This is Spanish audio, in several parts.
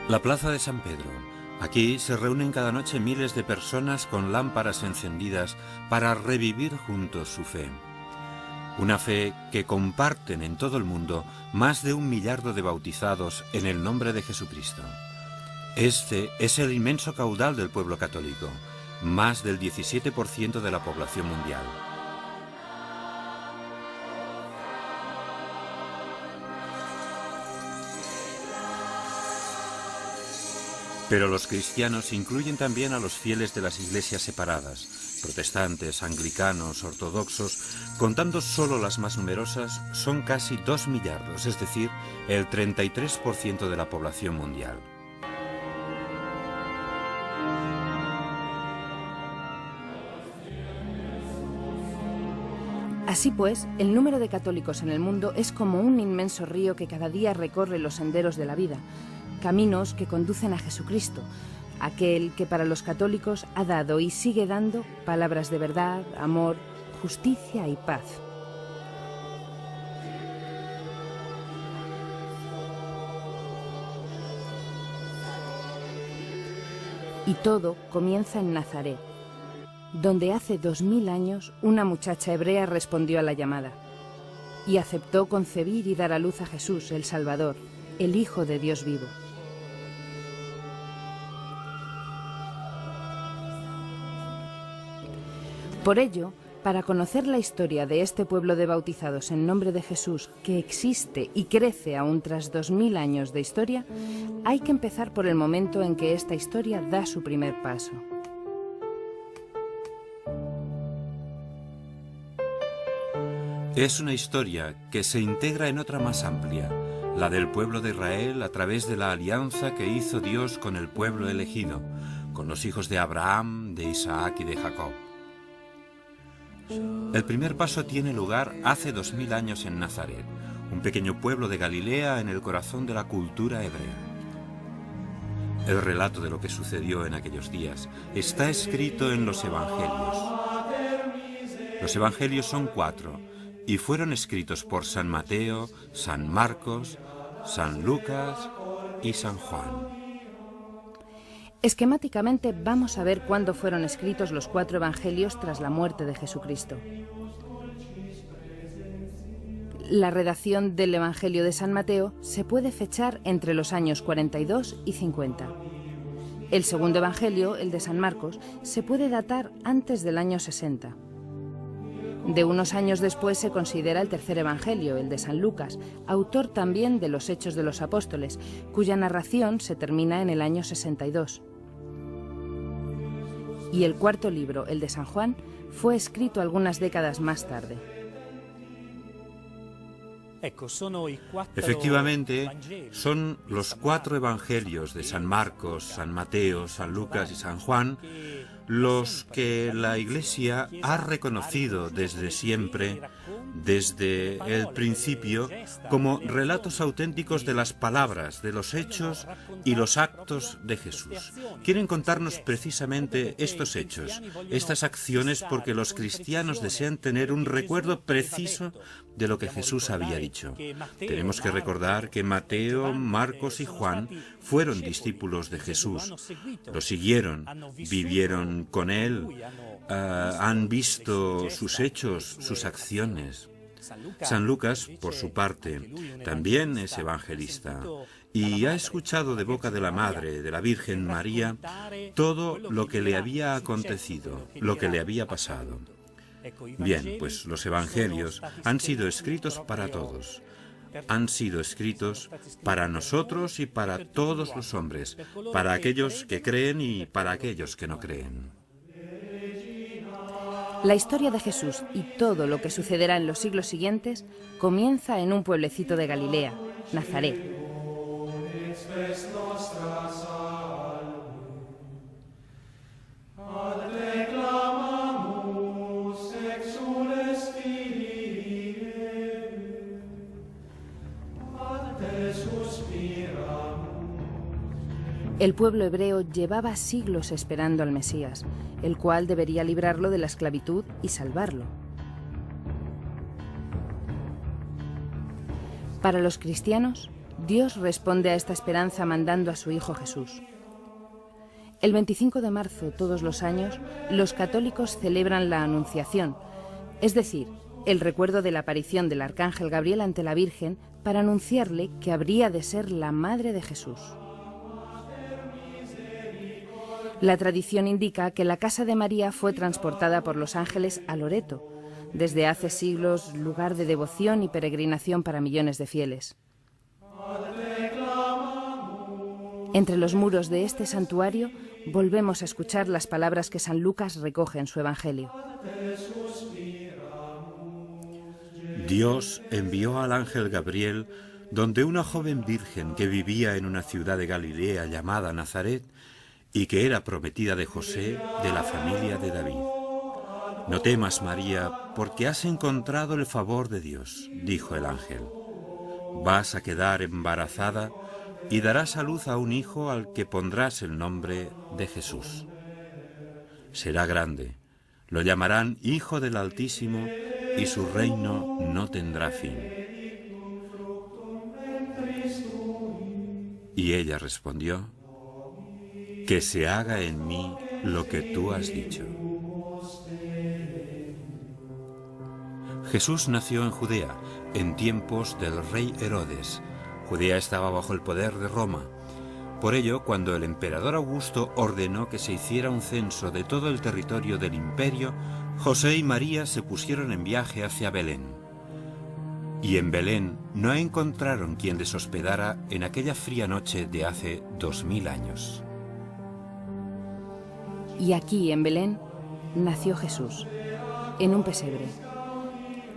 La plaza de San Pedro. Aquí se reúnen cada noche miles de personas con lámparas encendidas para revivir juntos su fe. Una fe que comparten en todo el mundo más de 1 millardo de bautizados en el nombre de Jesucristo. Este es el inmenso caudal del pueblo católico, más del 17% de la población mundial. Pero los cristianos incluyen también a los fieles de las iglesias separadas, protestantes, anglicanos, ortodoxos. Contando solo las más numerosas, son casi 2 millardos, es decir, el 33% de la población mundial. Así pues, el número de católicos en el mundo es como un inmenso río que cada día recorre los senderos de la vida, caminos que conducen a Jesucristo, aquel que para los católicos ha dado y sigue dando palabras de verdad, amor, justicia y paz. Y todo comienza en Nazaret, donde hace 2000 años una muchacha hebrea respondió a la llamada y aceptó concebir y dar a luz a Jesús, el Salvador, el Hijo de Dios vivo. Por ello, para conocer la historia de este pueblo de bautizados en nombre de Jesús, que existe y crece aún tras 2000 años de historia, hay que empezar por el momento en que esta historia da su primer paso. Es una historia que se integra en otra más amplia, la del pueblo de Israel a través de la alianza que hizo Dios con el pueblo elegido, con los hijos de Abraham, de Isaac y de Jacob. El primer paso tiene lugar hace 2000 años en Nazaret, un pequeño pueblo de Galilea en el corazón de la cultura hebrea. El relato de lo que sucedió en aquellos días está escrito en los Evangelios. Los Evangelios son 4 y fueron escritos por San Mateo, San Marcos, San Lucas y San Juan. Esquemáticamente vamos a ver cuándo fueron escritos los 4 evangelios tras la muerte de Jesucristo. La redacción del Evangelio de San Mateo se puede fechar entre los años 42 y 50. El segundo evangelio, el de San Marcos, se puede datar antes del año 60. De unos años después se considera el tercer evangelio, el de San Lucas, autor también de los Hechos de los Apóstoles, cuya narración se termina en el año 62. Y el cuarto libro, el de San Juan, fue escrito algunas décadas más tarde. Efectivamente, son los 4 evangelios de San Marcos, San Mateo, San Lucas y San Juan los que la Iglesia ha reconocido desde siempre, desde el principio, como relatos auténticos de las palabras, de los hechos y los actos de Jesús. Quieren contarnos precisamente estos hechos, estas acciones, porque los cristianos desean tener un recuerdo preciso de lo que Jesús había dicho. Tenemos que recordar que Mateo, Marcos y Juan fueron discípulos de Jesús. Lo siguieron, vivieron con él, han visto sus hechos, sus acciones. San Lucas, por su parte, también es evangelista y ha escuchado de boca de la Madre, de la Virgen María, todo lo que le había acontecido, lo que le había pasado. Bien, pues los evangelios han sido escritos para todos. Han sido escritos para nosotros y para todos los hombres, para aquellos que creen y para aquellos que no creen. La historia de Jesús y todo lo que sucederá en los siglos siguientes comienza en un pueblecito de Galilea, Nazaret. El pueblo hebreo llevaba siglos esperando al Mesías, el cual debería librarlo de la esclavitud y salvarlo. Para los cristianos, Dios responde a esta esperanza mandando a su Hijo Jesús. El 25 de marzo, todos los años, los católicos celebran la Anunciación, es decir, el recuerdo de la aparición del arcángel Gabriel ante la Virgen para anunciarle que habría de ser la madre de Jesús. La tradición indica que la casa de María fue transportada por los ángeles a Loreto, desde hace siglos lugar de devoción y peregrinación para millones de fieles. Entre los muros de este santuario volvemos a escuchar las palabras que San Lucas recoge en su Evangelio. Dios envió al ángel Gabriel donde una joven virgen que vivía en una ciudad de Galilea llamada Nazaret y que era prometida de José, de la familia de David. No temas, María, porque has encontrado el favor de Dios, dijo el ángel. Vas a quedar embarazada y darás a luz a un hijo al que pondrás el nombre de Jesús. Será grande, lo llamarán Hijo del Altísimo y su reino no tendrá fin. Y ella respondió: que se haga en mí lo que tú has dicho. Jesús nació en Judea, en tiempos del rey Herodes. Judea estaba bajo el poder de Roma. Por ello, cuando el emperador Augusto ordenó que se hiciera un censo de todo el territorio del imperio, José y María se pusieron en viaje hacia Belén. Y en Belén no encontraron quien les hospedara en aquella fría noche de hace 2000 años. Y aquí, en Belén, nació Jesús, en un pesebre.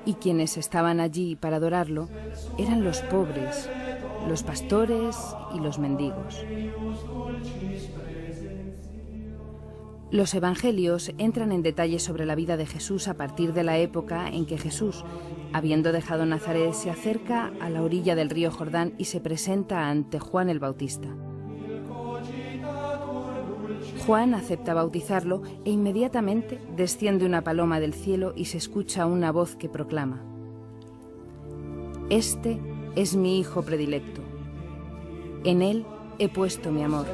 Y quienes estaban allí para adorarlo eran los pobres, los pastores y los mendigos. Los evangelios entran en detalles sobre la vida de Jesús a partir de la época en que Jesús, habiendo dejado Nazaret, se acerca a la orilla del río Jordán y se presenta ante Juan el Bautista. Juan acepta bautizarlo e inmediatamente desciende una paloma del cielo y se escucha una voz que proclama: Este es mi Hijo predilecto. En él he puesto mi amor.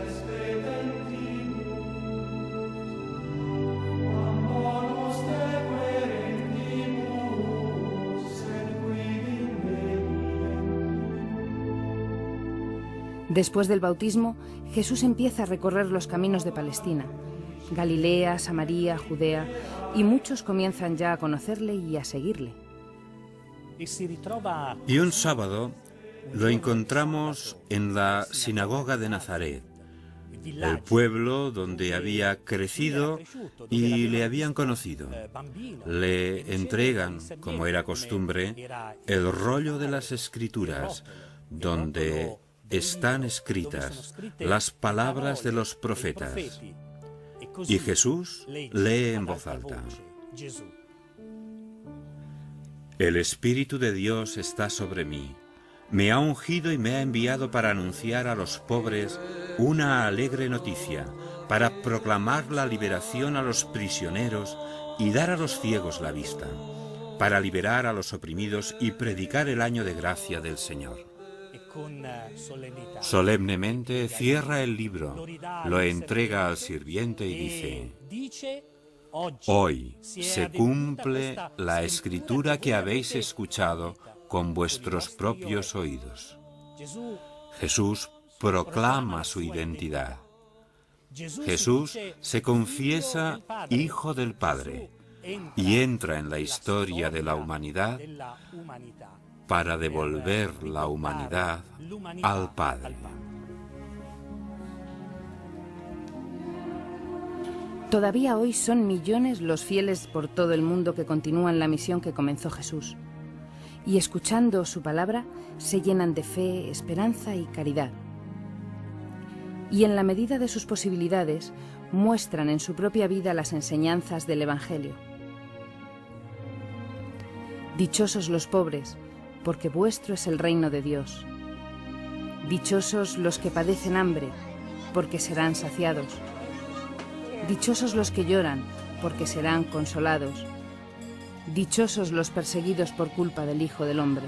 Después del bautismo, Jesús empieza a recorrer los caminos de Palestina, Galilea, Samaria, Judea, y muchos comienzan ya a conocerle y a seguirle. Y un sábado lo encontramos en la sinagoga de Nazaret, el pueblo donde había crecido y le habían conocido. Le entregan, como era costumbre, el rollo de las Escrituras, donde están escritas las palabras de los profetas. Y Jesús lee en voz alta: El Espíritu de Dios está sobre mí. Me ha ungido y me ha enviado para anunciar a los pobres una alegre noticia, para proclamar la liberación a los prisioneros y dar a los ciegos la vista, para liberar a los oprimidos y predicar el año de gracia del Señor. Solemnemente cierra el libro, lo entrega al sirviente y dice: Hoy se cumple la escritura que habéis escuchado con vuestros propios oídos. Jesús proclama su identidad. Jesús se confiesa Hijo del Padre y entra en la historia de la humanidad para devolver la humanidad al Padre. Todavía hoy son millones los fieles por todo el mundo que continúan la misión que comenzó Jesús, y escuchando su palabra se llenan de fe, esperanza y caridad. Y en la medida de sus posibilidades muestran en su propia vida las enseñanzas del Evangelio. Dichosos los pobres, porque vuestro es el reino de Dios. Dichosos los que padecen hambre, porque serán saciados. Dichosos los que lloran, porque serán consolados. Dichosos los perseguidos por culpa del Hijo del Hombre.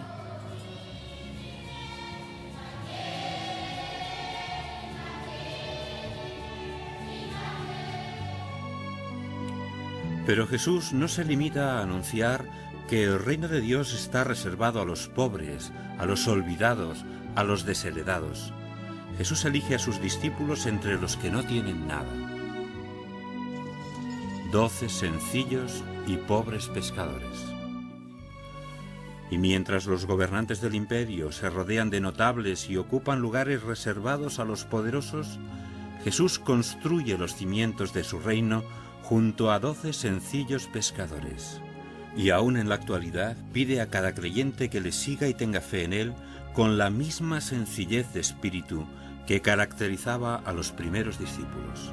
Pero Jesús no se limita a anunciar que el reino de Dios está reservado a los pobres, a los olvidados, a los desheredados. Jesús elige a sus discípulos entre los que no tienen nada. 12 sencillos y pobres pescadores. Y mientras los gobernantes del imperio se rodean de notables y ocupan lugares reservados a los poderosos, Jesús construye los cimientos de su reino junto a 12 sencillos pescadores. Y aún en la actualidad pide a cada creyente que le siga y tenga fe en él con la misma sencillez de espíritu que caracterizaba a los primeros discípulos.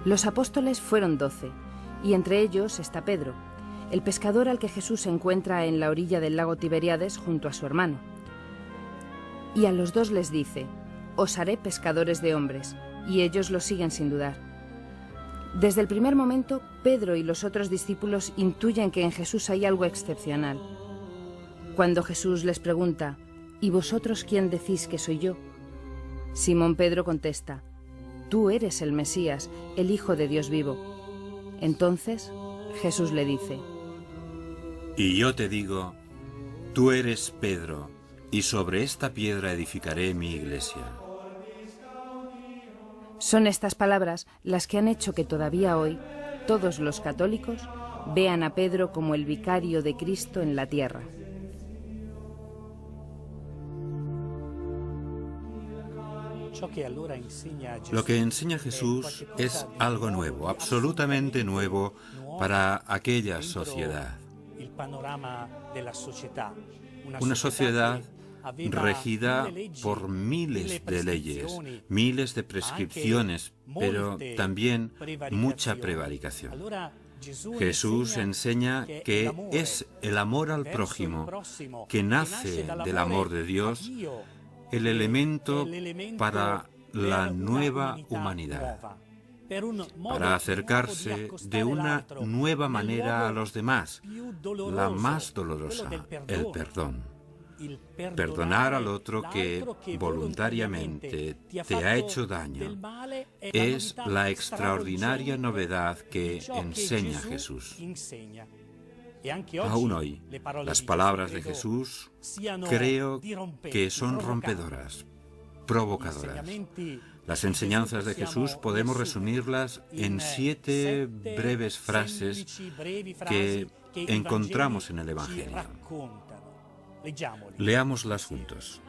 Los apóstoles fueron 12, y entre ellos está Pedro, el pescador al que Jesús se encuentra en la orilla del lago Tiberíades junto a su hermano. Y a los dos les dice: «Os haré pescadores de hombres», y ellos lo siguen sin dudar. Desde el primer momento, Pedro y los otros discípulos intuyen que en Jesús hay algo excepcional. Cuando Jesús les pregunta: «¿Y vosotros quién decís que soy yo?», Simón Pedro contesta: «Tú eres el Mesías, el Hijo de Dios vivo». Entonces Jesús le dice: «Y yo te digo, tú eres Pedro, y sobre esta piedra edificaré mi iglesia». Son estas palabras las que han hecho que todavía hoy todos los católicos vean a Pedro como el vicario de Cristo en la tierra. Lo que enseña Jesús es algo nuevo, absolutamente nuevo para aquella sociedad. Una sociedad regida por miles de leyes, miles de prescripciones, pero también mucha prevaricación. Jesús enseña que es el amor al prójimo, que nace del amor de Dios, el elemento para la nueva humanidad, para acercarse de una nueva manera a los demás, la más dolorosa, el perdón. Perdonar al otro que voluntariamente te ha hecho daño es la extraordinaria novedad que enseña Jesús. Aún hoy, las palabras de Jesús creo que son rompedoras, provocadoras. Las enseñanzas de Jesús podemos resumirlas en 7 breves frases que encontramos en el Evangelio. Leámoslas juntos.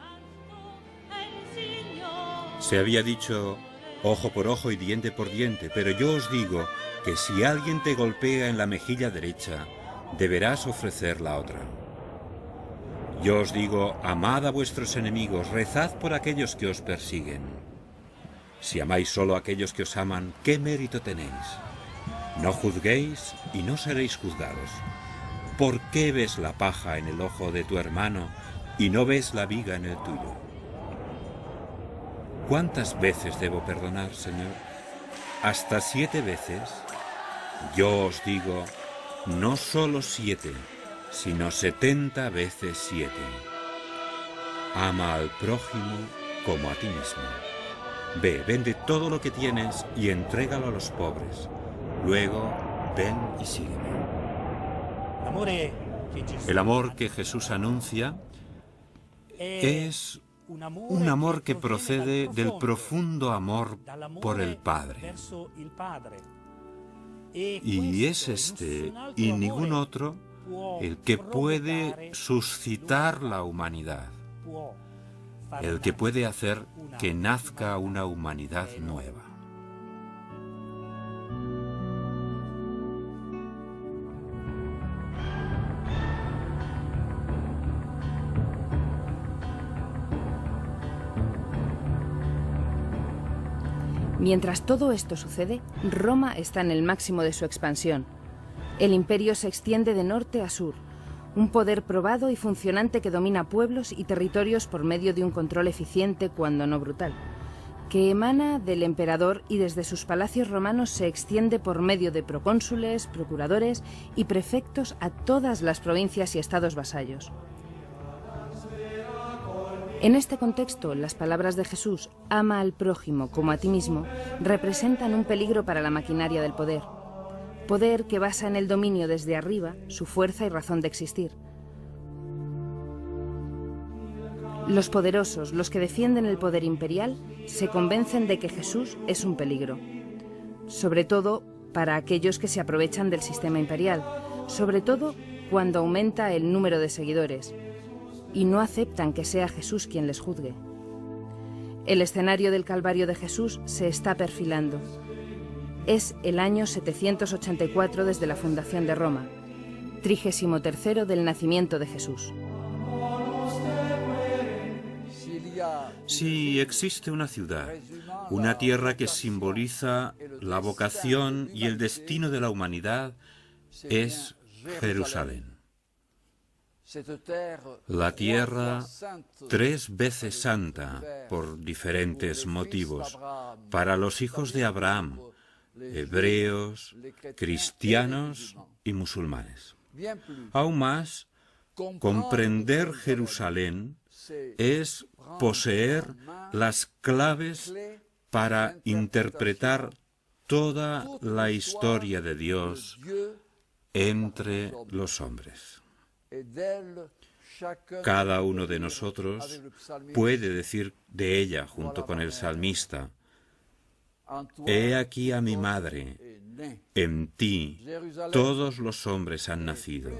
Se había dicho ojo por ojo y diente por diente, pero yo os digo que si alguien te golpea en la mejilla derecha, deberás ofrecer la otra. Yo os digo, amad a vuestros enemigos, rezad por aquellos que os persiguen. Si amáis solo a aquellos que os aman, ¿qué mérito tenéis? No juzguéis y no seréis juzgados. ¿Por qué ves la paja en el ojo de tu hermano y no ves la viga en el tuyo? ¿Cuántas veces debo perdonar, Señor? ¿Hasta 7 veces? Yo os digo, no solo 7, sino 70 veces 7. Ama al prójimo como a ti mismo. Ve, vende todo lo que tienes y entrégalo a los pobres. Luego, ven y sígueme. El amor que Jesús anuncia es un amor que procede del profundo amor por el Padre. Y es este, y ningún otro, el que puede suscitar la humanidad, el que puede hacer que nazca una humanidad nueva. Mientras todo esto sucede, Roma está en el máximo de su expansión. El imperio se extiende de norte a sur, un poder probado y funcionante que domina pueblos y territorios por medio de un control eficiente, cuando no brutal, que emana del emperador y desde sus palacios romanos se extiende por medio de procónsules, procuradores y prefectos a todas las provincias y estados vasallos. En este contexto, las palabras de Jesús, ama al prójimo como a ti mismo, representan un peligro para la maquinaria del poder. poder que basa en el dominio desde arriba su fuerza y razón de existir. Los poderosos, los que defienden el poder imperial, se convencen de que Jesús es un peligro, sobre todo para aquellos que se aprovechan del sistema imperial, sobre todo cuando aumenta el número de seguidores, y no aceptan que sea Jesús quien les juzgue. El escenario del Calvario de Jesús se está perfilando. Es el año 784 desde la fundación de Roma, 33º del nacimiento de Jesús. Si existe una ciudad, una tierra que simboliza la vocación y el destino de la humanidad, es Jerusalén. La tierra 3 veces santa por diferentes motivos para los hijos de Abraham, hebreos, cristianos y musulmanes. Aún más, comprender Jerusalén es poseer las claves para interpretar toda la historia de Dios entre los hombres. Cada uno de nosotros puede decir de ella, junto con el salmista, «He aquí a mi madre, en ti todos los hombres han nacido».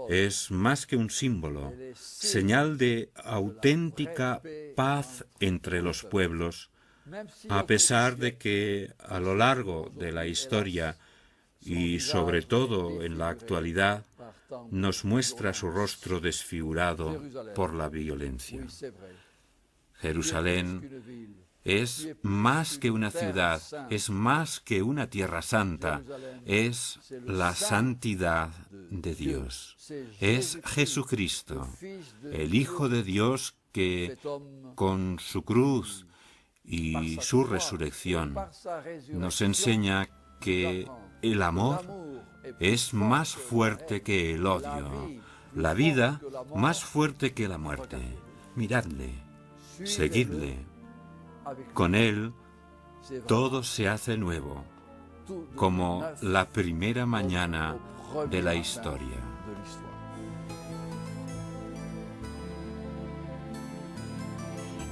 Es más que un símbolo, señal de auténtica paz entre los pueblos, a pesar de que a lo largo de la historia y sobre todo en la actualidad nos muestra su rostro desfigurado por la violencia. Jerusalén es más que una ciudad, es más que una tierra santa, es la santidad de Dios. Es Jesucristo, el Hijo de Dios que con su cruz y su resurrección nos enseña que el amor es más fuerte que el odio, la vida más fuerte que la muerte. Miradle, seguidle. Con él todo se hace nuevo, como la primera mañana de la historia.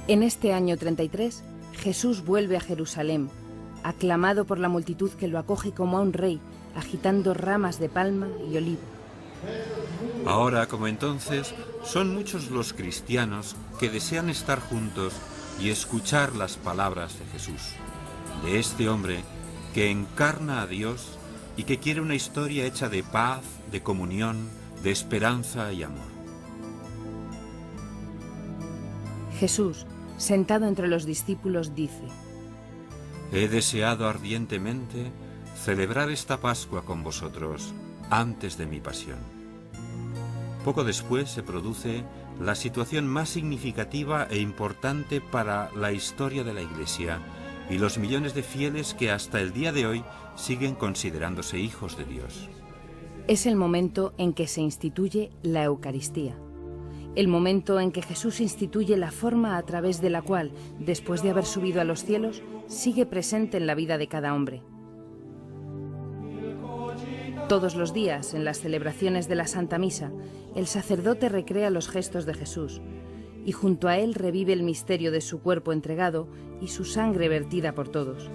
En este año 33, Jesús vuelve a Jerusalén, aclamado por la multitud que lo acoge como a un rey, agitando ramas de palma y olivo. Ahora, como entonces, son muchos los cristianos que desean estar juntos y escuchar las palabras de Jesús, de este hombre que encarna a Dios y que quiere una historia hecha de paz, de comunión, de esperanza y amor. Jesús, sentado entre los discípulos, dice: He deseado ardientemente celebrar esta Pascua con vosotros antes de mi pasión. Poco después se produce la situación más significativa e importante para la historia de la Iglesia y los millones de fieles que hasta el día de hoy siguen considerándose hijos de Dios. Es el momento en que se instituye la Eucaristía, el momento en que Jesús instituye la forma a través de la cual, después de haber subido a los cielos, sigue presente en la vida de cada hombre. Todos los días, en las celebraciones de la Santa Misa, el sacerdote recrea los gestos de Jesús y junto a él revive el misterio de su cuerpo entregado y su sangre vertida por todos.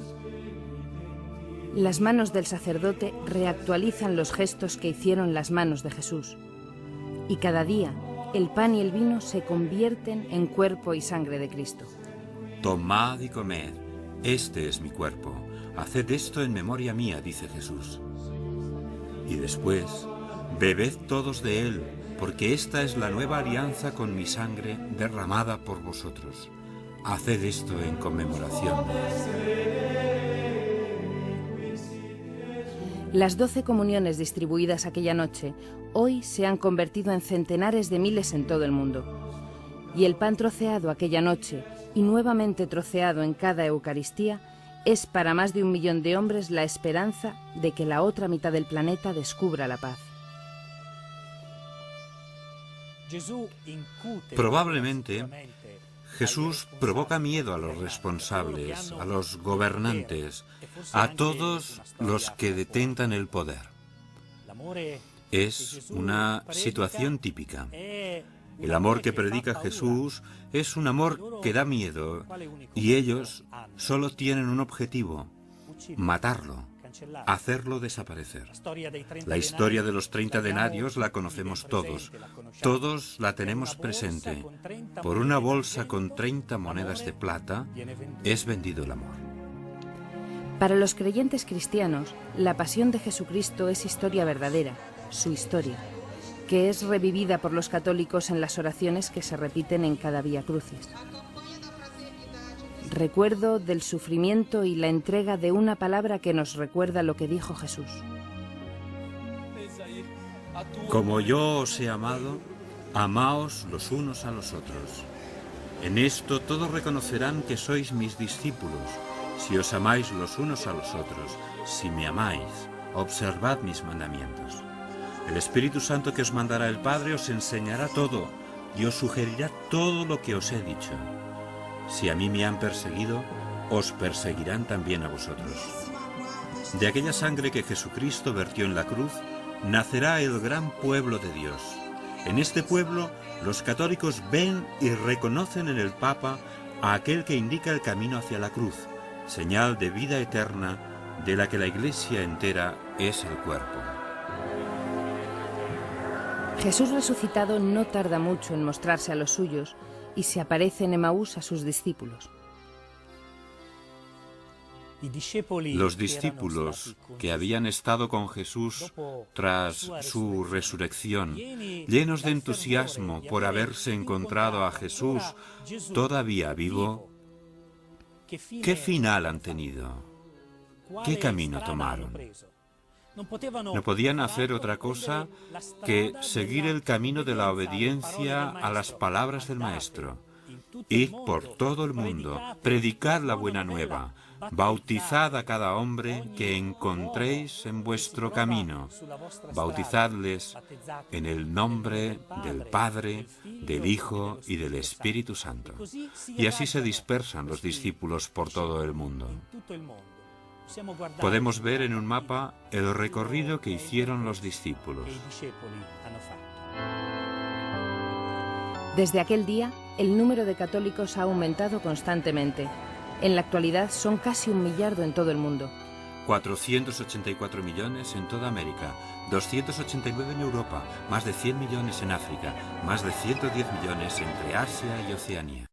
Las manos del sacerdote reactualizan los gestos que hicieron las manos de Jesús. Y cada día, el pan y el vino se convierten en cuerpo y sangre de Cristo. Tomad y comed, este es mi cuerpo. Haced esto en memoria mía, dice Jesús. Y después, bebed todos de él, porque esta es la nueva alianza con mi sangre derramada por vosotros. Haced esto en conmemoración. Las 12 comuniones distribuidas aquella noche, hoy se han convertido en centenares de miles en todo el mundo. Y el pan troceado aquella noche, y nuevamente troceado en cada Eucaristía, es para más de 1 millón de hombres la esperanza de que la otra mitad del planeta descubra la paz. Probablemente, Jesús provoca miedo a los responsables, a los gobernantes, a todos los que detentan el poder. Es una situación típica. El amor que predica Jesús es un amor que da miedo y ellos solo tienen un objetivo: matarlo, hacerlo desaparecer. La historia de los 30 denarios la conocemos todos. Todos la tenemos presente. Por una bolsa con 30 monedas de plata es vendido el amor. Para los creyentes cristianos, la pasión de Jesucristo es historia verdadera, su historia, que es revivida por los católicos en las oraciones que se repiten en cada Vía Crucis. Recuerdo del sufrimiento y la entrega de una palabra que nos recuerda lo que dijo Jesús. Como yo os he amado, amaos los unos a los otros. En esto todos reconocerán que sois mis discípulos, si os amáis los unos a los otros. Si me amáis, observad mis mandamientos. El Espíritu Santo que os mandará el Padre os enseñará todo y os sugerirá todo lo que os he dicho. Si a mí me han perseguido, os perseguirán también a vosotros. De aquella sangre que Jesucristo vertió en la cruz, nacerá el gran pueblo de Dios. En este pueblo, los católicos ven y reconocen en el Papa a aquel que indica el camino hacia la cruz, señal de vida eterna de la que la Iglesia entera es el cuerpo. Jesús resucitado no tarda mucho en mostrarse a los suyos y se aparece en Emaús a sus discípulos. Los discípulos que habían estado con Jesús tras su resurrección, llenos de entusiasmo por haberse encontrado a Jesús todavía vivo, ¿qué final han tenido? ¿Qué camino tomaron? No podían hacer otra cosa que seguir el camino de la obediencia a las palabras del Maestro. Id por todo el mundo, predicad la buena nueva, bautizad a cada hombre que encontréis en vuestro camino, bautizadles en el nombre del Padre, del Hijo y del Espíritu Santo. Y así se dispersan los discípulos por todo el mundo. Podemos ver en un mapa el recorrido que hicieron los discípulos. Desde aquel día, el número de católicos ha aumentado constantemente. En la actualidad son casi 1 millardo en todo el mundo. 484 millones en toda América, 289 en Europa, más de 100 millones en África, más de 110 millones entre Asia y Oceanía.